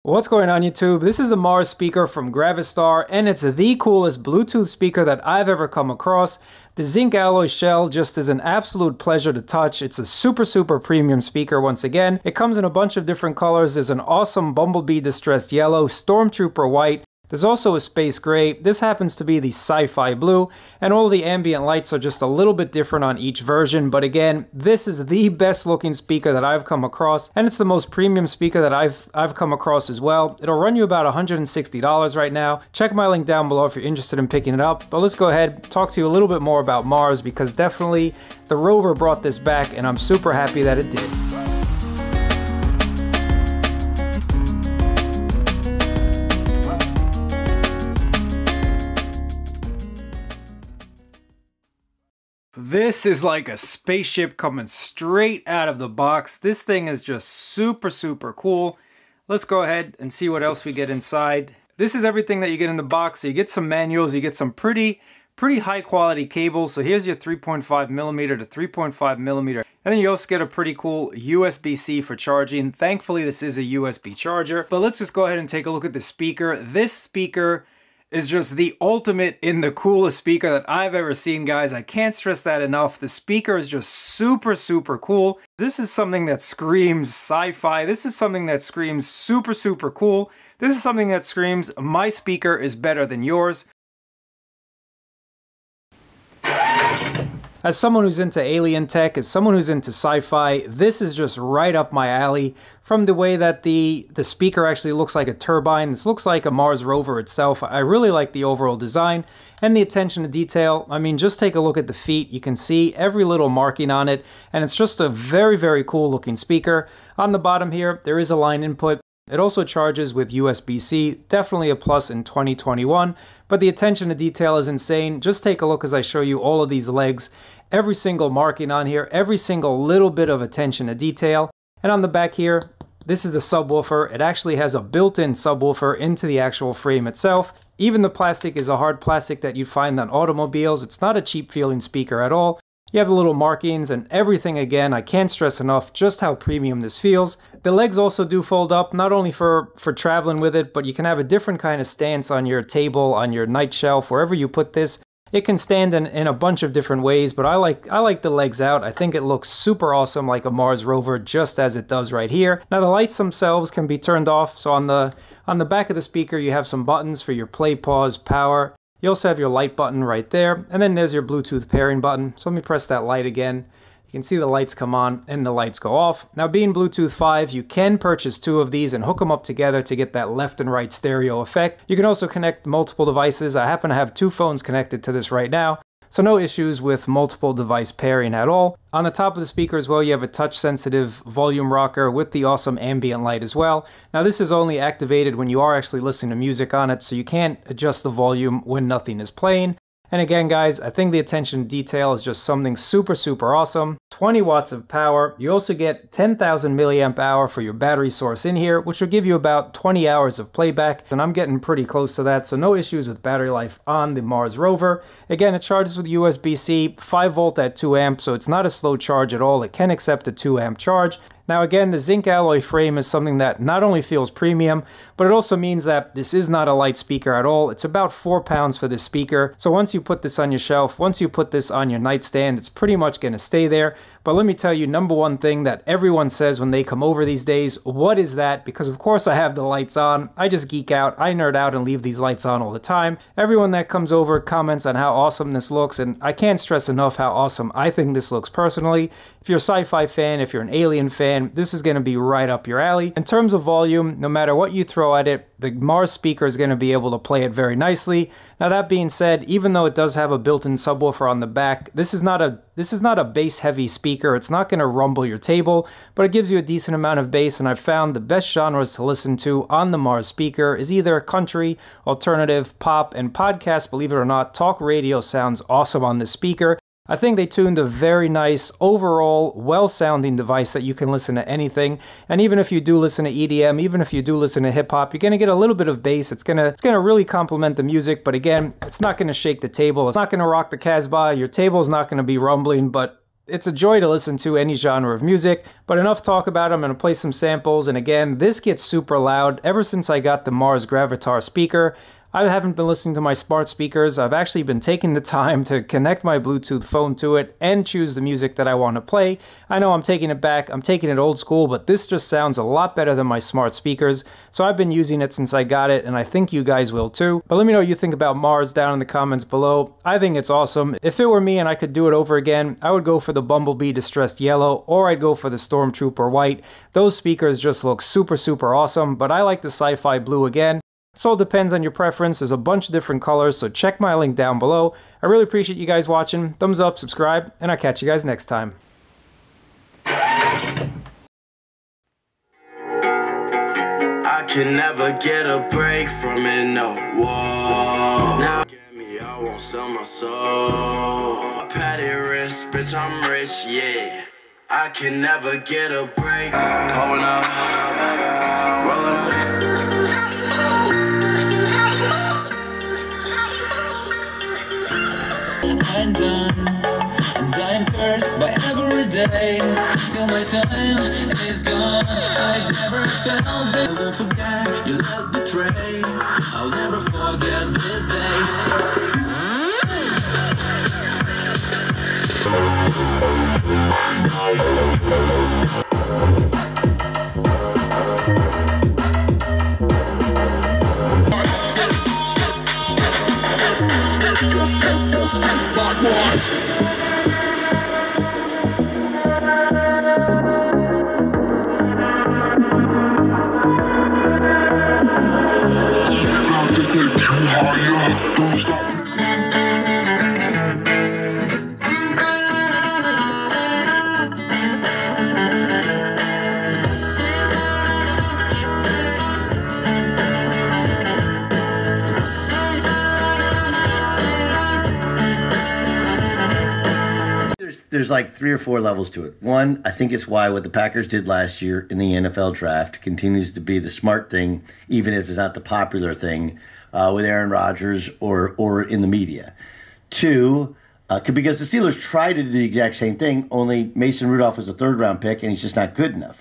What's going on YouTube? This is a Mars speaker from GravaStar, and it's the coolest Bluetooth speaker that I've ever come across. The Zinc Alloy shell just is an absolute pleasure to touch. It's a super premium speaker once again. It comes in a bunch of different colors. There's an awesome Bumblebee Distressed Yellow, Stormtrooper White. There's also a Space Gray. This happens to be the Sci-Fi Blue, and all the ambient lights are just a little bit different on each version, but again, this is the best looking speaker that I've come across, and it's the most premium speaker that I've come across as well. It'll run you about $160 right now. Check my link down below if you're interested in picking it up, but let's go ahead, talk to you a little bit more about Mars, because definitely the rover brought this back, and I'm super happy that it did. This is like a spaceship coming straight out of the box. This thing is just super cool. Let's go ahead and see what else we get inside. This is everything that you get in the box. So you get some manuals, you get some pretty high quality cables. So here's your 3.5mm to 3.5mm. And then you also get a pretty cool USB-C for charging. Thankfully, this is a USB charger. But let's just go ahead and take a look at the speaker. This speaker is just the ultimate in the coolest speaker that I've ever seen, guys. I can't stress that enough. The speaker is just super cool. This is something that screams sci-fi. This is something that screams super cool. This is something that screams, my speaker is better than yours. As someone who's into alien tech, as someone who's into sci-fi, this is just right up my alley. From the way that the speaker actually looks like a turbine, this looks like a Mars rover itself. I really like the overall design and the attention to detail. I mean, just take a look at the feet. You can see every little marking on it, and it's just a very cool looking speaker. On the bottom here, there is a line input. It also charges with USB-C, definitely a plus in 2021, but the attention to detail is insane. Just take a look as I show you all of these legs, every single marking on here, every single little bit of attention to detail. And on the back here, this is the subwoofer. It actually has a built-in subwoofer into the actual frame itself. Even the plastic is a hard plastic that you'd find on automobiles. It's not a cheap feeling speaker at all. You have the little markings and everything. Again, I can't stress enough just how premium this feels. The legs also do fold up, not only for traveling with it, but you can have a different kind of stance on your table, on your night shelf, wherever you put this. It can stand in a bunch of different ways, but I like the legs out. I think it looks super awesome like a Mars rover, just as it does right here. Now the lights themselves can be turned off. So on the back of the speaker, you have some buttons for your play, pause, power. You also have your light button right there, and then there's your Bluetooth pairing button. So let me press that light again. You can see the lights come on and the lights go off. Now being Bluetooth 5, you can purchase 2 of these and hook them up together to get that left and right stereo effect. You can also connect multiple devices. I happen to have 2 phones connected to this right now, so no issues with multiple device pairing at all. On the top of the speaker as well, you have a touch-sensitive volume rocker with the awesome ambient light as well. Now this is only activated when you are actually listening to music on it, so you can't adjust the volume when nothing is playing. And again, guys, I think the attention to detail is just something super awesome. 20 watts of power. You also get 10,000 milliamp hour for your battery source in here, which will give you about 20 hours of playback. And I'm getting pretty close to that, so no issues with battery life on the Mars rover. Again, it charges with USB-C, 5 volt at 2 amp, so it's not a slow charge at all. It can accept a 2 amp charge. Now again, the Zinc Alloy frame is something that not only feels premium, but it also means that this is not a light speaker at all. It's about 4 pounds for this speaker. So once you put this on your shelf, once you put this on your nightstand, it's pretty much going to stay there. But let me tell you, number one thing that everyone says when they come over these days, what is that? Because of course I have the lights on. I just geek out, I nerd out and leave these lights on all the time. Everyone that comes over comments on how awesome this looks, and I can't stress enough how awesome I think this looks personally. If you're a sci-fi fan, if you're an alien fan, this is going to be right up your alley. In terms of volume, no matter what you throw at it, the Mars speaker is going to be able to play it very nicely. Now that being said, even though it does have a built-in subwoofer on the back, this is not a bass-heavy speaker. It's not going to rumble your table, but it gives you a decent amount of bass, and I've found the best genres to listen to on the Mars speaker is either country, alternative, pop, and podcast. Believe it or not, talk radio sounds awesome on this speaker. I think they tuned a very nice, overall, well-sounding device that you can listen to anything. And even if you do listen to EDM, even if you do listen to hip-hop, you're going to get a little bit of bass. It's gonna really complement the music, but again, it's not going to shake the table. It's not going to rock the Casbah. Your table's not going to be rumbling, but It's a joy to listen to any genre of music, but enough talk about it. I'm going to play some samples, and again, this gets super loud. Ever since I got the Mars GravaStar speaker, I haven't been listening to my smart speakers. I've actually been taking the time to connect my Bluetooth phone to it and choose the music that I want to play. I know I'm taking it back, I'm taking it old school, but this just sounds a lot better than my smart speakers. So I've been using it since I got it, and I think you guys will too. But let me know what you think about Mars down in the comments below. I think it's awesome. If it were me and I could do it over again, I would go for the Bumblebee Distressed Yellow, or I'd go for the Stormtrooper White. Those speakers just look super, super awesome, but I like the Sci-Fi Blue again. It all depends on your preference. There's a bunch of different colors, so check my link down below. I really appreciate you guys watching. Thumbs up, subscribe, and I'll catch you guys next time. I can never get a break from it, no. Whoa. Now get me, I won't sell my soul. Patty wrist, bitch, I'm rich, yeah. I can never get a break. Going up, rolling up. I'm done, and I'm cursed by every day till my time is gone. I've never felt that. I won't forget your last betray. I'll never forget this day. There's like 3 or 4 levels to it. One, I think it's why what the Packers did last year in the NFL draft continues to be the smart thing, even if it's not the popular thing with Aaron Rodgers or in the media. 2, because the Steelers tried to do the exact same thing, only Mason Rudolph was a 3rd-round pick, and he's just not good enough.